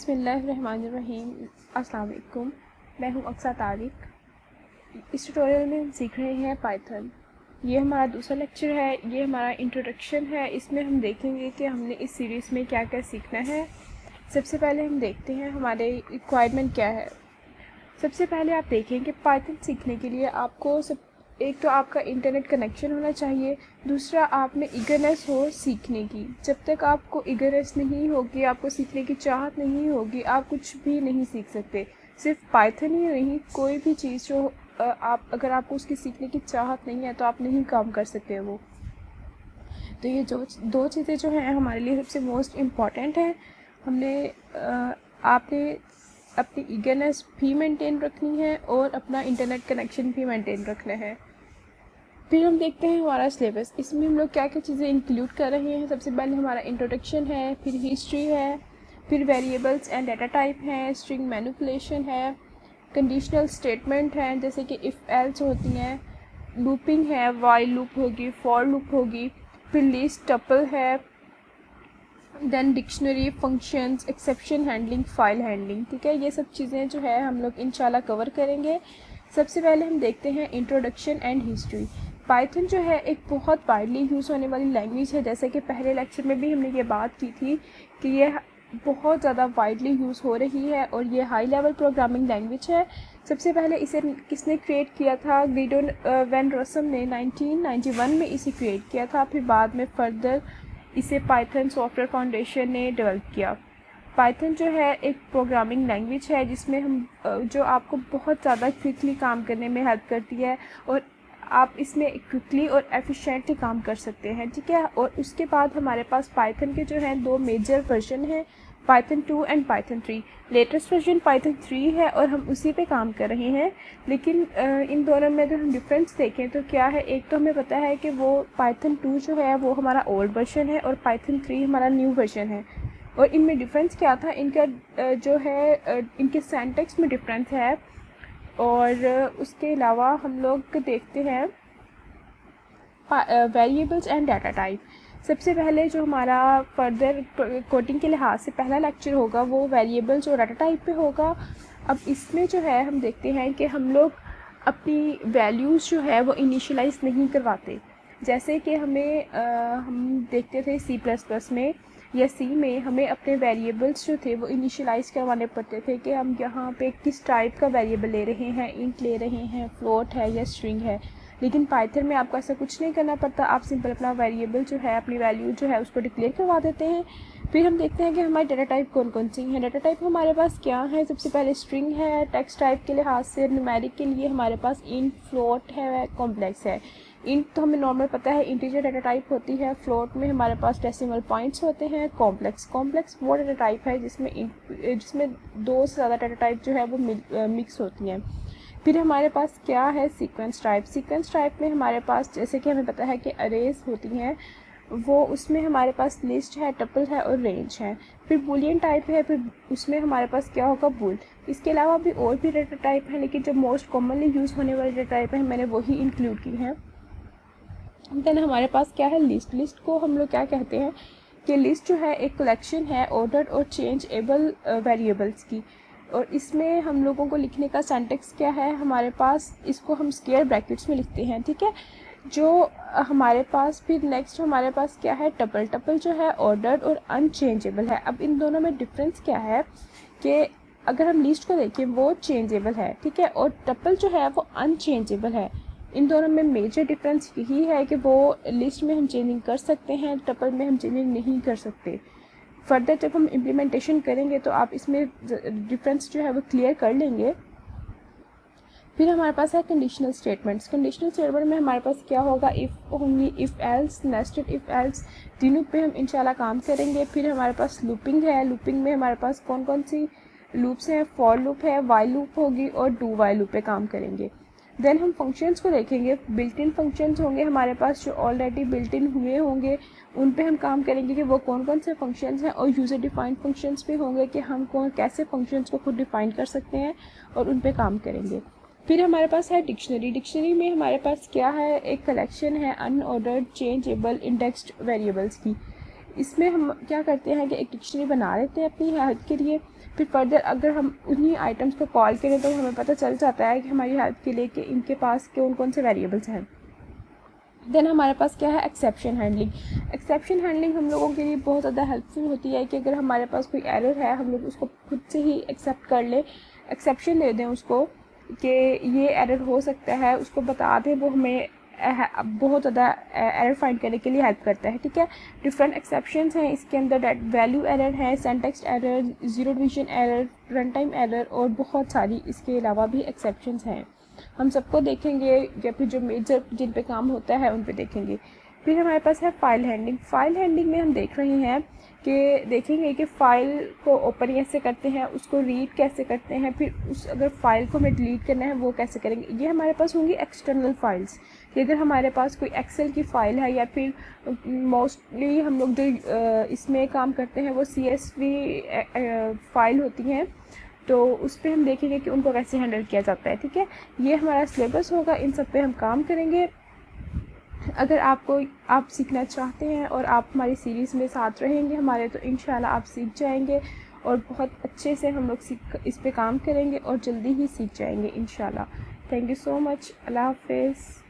बिस्मिल्लाहिर्रहमानिर्रहीम। अस्सलाम वालेकुम। मैं हूं अक्सा तारिक। इस ट्यूटोरियल में हम सीख रहे हैं पाइथन। ये हमारा दूसरा लेक्चर है। ये हमारा इंट्रोडक्शन है। इसमें हम देखेंगे कि हमने इस सीरीज़ में क्या क्या सीखना है। सबसे पहले हम देखते हैं हमारे रिक्वायरमेंट क्या है। सबसे पहले आप देखें कि पाइथन सीखने के लिए आपको एक तो आपका इंटरनेट कनेक्शन होना चाहिए, दूसरा आप में ईगरनेस हो सीखने की। जब तक आपको ईगरनेस नहीं होगी, आपको सीखने की चाहत नहीं होगी, आप कुछ भी नहीं सीख सकते। सिर्फ पाइथन ही नहीं, कोई भी चीज़ जो अगर आपको उसकी सीखने की चाहत नहीं है तो आप नहीं काम कर सकते वो। तो ये जो दो चीज़ें जो हैं हमारे लिए सबसे मोस्ट इम्पॉर्टेंट है। आपने अपनी ईगरनेस भी मेंटेन रखनी है और अपना इंटरनेट कनेक्शन भी मेंटेन रखना है। फिर हम देखते हैं हमारा सिलेबस। इसमें हम लोग क्या क्या चीज़ें इंक्लूड कर रहे हैं। सबसे पहले हमारा इंट्रोडक्शन है, फिर हिस्ट्री है, फिर वेरिएबल्स एंड डाटा टाइप है, स्ट्रिंग मैनिपुलेशन है, कंडीशनल स्टेटमेंट है जैसे कि इफ़ एल्स होती हैं, लूपिंग है, वाइल लूप होगी, फॉर लूप होगी, फिर लिस्ट, टपल है, then dictionary, functions, exception handling, file handling. ठीक है, ये सब चीज़ें जो है हम लोग इंशाल्लाह कवर करेंगे। सबसे पहले हम देखते हैं इंट्रोडक्शन एंड हिस्ट्री। पाइथन जो है एक बहुत वाइडली यूज़ होने वाली लैंग्वेज है। जैसे कि पहले लेक्चर में भी हमने ये बात की थी कि ये बहुत ज़्यादा वाइडली यूज़ हो रही है और ये हाई लेवल प्रोग्रामिंग लैंग्वेज है। सबसे पहले इसे किसने क्रिएट किया था? गिडोन वैन रॉसम ने 1991 में इसे क्रिएट किया था। फिर बाद में फर्दर इसे पाइथन सॉफ्टवेयर फाउंडेशन ने डेवलप किया। पाइथन जो है एक प्रोग्रामिंग लैंग्वेज है जिसमें हम जो आपको बहुत ज़्यादा क्विकली काम करने में हेल्प करती है और आप इसमें क्विकली और एफिशिएंटली काम कर सकते हैं। ठीक है, और उसके बाद हमारे पास पाइथन के जो हैं दो मेजर वर्जन हैं, Python 2 and Python 3। Latest version Python 3 है और हम उसी पे काम कर रहे हैं। लेकिन इन दोनों में अगर हम डिफरेंस देखें तो क्या है, एक तो हमें पता है कि वो पाइथन 2 जो है वो हमारा ओल्ड वर्जन है और पाइथन 3 हमारा न्यू वर्जन है। और इनमें डिफरेंस क्या था, इनका जो है इनके सिंटैक्स में डिफरेंस है। और उसके अलावा हम लोग देखते हैं वेरिएबल्स एंड डाटा टाइप। सबसे पहले जो हमारा फर्दर कोडिंग के लिहाज से पहला लेक्चर होगा वो वेरिएबल्स और डाटा टाइप पे होगा। अब इसमें जो है हम देखते हैं कि हम लोग अपनी वैल्यूज़ जो है वो इनिशियलाइज नहीं करवाते। जैसे कि हम देखते थे C++ में या C में हमें अपने वेरिएबल्स जो थे वो इनिशियलाइज करवाने पड़ते थे कि हम यहाँ पे किस टाइप का वेरिएबल ले रहे हैं, इंट ले रहे हैं, फ्लोट है या स्ट्रिंग है। लेकिन पाइथन में आपको ऐसा कुछ नहीं करना पड़ता। आप सिंपल अपना वेरिएबल जो है, अपनी वैल्यू जो है उसको डिक्लेयर करवा देते हैं। फिर हम देखते हैं कि हमारी डाटा टाइप कौन कौन सी हैं। डाटा टाइप हमारे पास क्या है, सबसे पहले स्ट्रिंग है। टेक्स्ट टाइप के लिहाज से न्यूमेरिक के लिए हमारे पास इंट, फ्लोट है, कॉम्प्लेक्स है। इंट तो हमें नॉर्मल पता है, इंटीजर डाटा टाइप होती है। फ्लोट में हमारे पास डेसिमल पॉइंट्स होते हैं। कॉम्प्लेक्स वो डाटा टाइप है जिसमें दो से ज़्यादा डाटा टाइप जो है वो मिक्स होती हैं। फिर हमारे पास क्या है, सीक्वेंस टाइप। सीक्वेंस टाइप में हमारे पास जैसे कि हमें पता है कि अरेज होती हैं, वो उसमें हमारे पास लिस्ट है, टपल है और रेंज है। फिर बूलियन टाइप है, फिर उसमें हमारे पास क्या होगा, बूल। इसके अलावा भी और भी डाटा टाइप है, लेकिन जो मोस्ट कॉमनली यूज़ होने वाले डाटा टाइप है मैंने वही इंक्लूड की हैं। देन हमारे पास क्या है, लिस्ट। लिस्ट को हम लोग क्या कहते हैं कि लिस्ट जो है एक कलेक्शन है ऑर्डर्ड और चेंजेबल वेरिएबल्स की। और इसमें हम लोगों को लिखने का सिंटैक्स क्या है, हमारे पास इसको हम स्क्वायर ब्रैकेट्स में लिखते हैं। ठीक है, जो हमारे पास फिर नेक्स्ट हमारे पास क्या है, टपल। टपल जो है ऑर्डर्ड और अनचेंजेबल है। अब इन दोनों में डिफरेंस क्या है कि अगर हम लिस्ट को देखें वो चेंजेबल है, ठीक है, और टपल जो है वो अनचेंजेबल है। इन दोनों में मेजर डिफरेंस यही है कि वो लिस्ट में हम चेंजिंग कर सकते हैं, टपल में हम चेंजिंग नहीं कर सकते। फर्दर जब हम इम्प्लीमेंटेशन करेंगे तो आप इसमें डिफरेंस जो है वो क्लियर कर लेंगे। फिर हमारे पास है कंडीशनल स्टेटमेंट्स। कंडीशनल स्टेटमेंट में हमारे पास क्या होगा, इफ़ होंगी, if else, nested if else, तीनों पे हम इंशाल्लाह काम करेंगे। फिर हमारे पास लूपिंग है। लूपिंग में हमारे पास कौन कौन सी लूप्स हैं, फॉर लूप है, वाइल लूप होगी और डू वाइल लूप पे काम करेंगे। देन हम फंक्शंस को देखेंगे। बिल्ट इन फंक्शंस होंगे हमारे पास जो ऑलरेडी बिल्ट इन हुए होंगे, उन पे हम काम करेंगे कि वो कौन कौन से फंक्शंस हैं। और यूज़र डिफाइंड फंक्शंस भी होंगे कि हम कैसे फंक्शंस को खुद डिफाइन कर सकते हैं और उन पे काम करेंगे। फिर हमारे पास है डिक्शनरी। डिक्शनरी में हमारे पास क्या है, एक कलेक्शन है अनऑर्डर्ड चेंजेबल इंडेक्स्ड वेरिएबल्स की। इसमें हम क्या करते हैं कि एक डिक्शनरी बना लेते हैं अपनी हेल्प के लिए। फिर फर्दर अगर हम उन्हीं आइटम्स को कॉल करें तो हमें पता चल जाता है कि हमारी हेल्प के लिए कि इनके पास कौन कौन से वेरिएबल्स हैं। देन हमारे पास क्या है, एक्सेप्शन हैंडलिंग। एक्सेप्शन हैंडलिंग हम लोगों के लिए बहुत ज़्यादा हेल्पफुल होती है कि अगर हमारे पास कोई एरर है हम लोग उसको खुद से ही एक्सेप्ट कर लें, एक्सेप्शन दे दें उसको कि ये एरर हो सकता है, उसको बता दें, वो हमें बहुत ज़्यादा एरर फाइंड करने के लिए हेल्प करता है। ठीक है, डिफरेंट एक्सेप्शंस हैं इसके अंदर, वैल्यू एरर है, syntax error, zero division error, run time error और बहुत सारी इसके अलावा भी एक्सेप्शंस हैं। हम सबको देखेंगे या फिर जो मेजर जिन पे काम होता है उन पे देखेंगे। फिर हमारे पास है फ़ाइल हैंडलिंग। फ़ाइल हैंडलिंग में हम देख रहे हैं कि देखेंगे कि फ़ाइल को ओपन कैसे करते हैं, उसको रीड कैसे करते हैं, फिर उस अगर फ़ाइल को हमें डिलीट करना है वो कैसे करेंगे। ये हमारे पास होंगी एक्सटर्नल फ़ाइल्स। कि अगर हमारे पास कोई एक्सेल की फ़ाइल है या फिर मोस्टली हम लोग जो इसमें काम करते हैं वो CSV फ़ाइल होती हैं, तो उस पर हम देखेंगे कि उनको कैसे हैंडल किया जाता है। ठीक है, ये हमारा सिलेबस होगा, इन सब पे हम काम करेंगे। अगर आप सीखना चाहते हैं और आप हमारी सीरीज़ में साथ रहेंगे हमारे, तो इंशाल्लाह आप सीख जाएंगे और बहुत अच्छे से हम लोग इस पे काम करेंगे और जल्दी ही सीख जाएंगे इंशाल्लाह। Thank you so much. अल्लाह हाफ़िज़।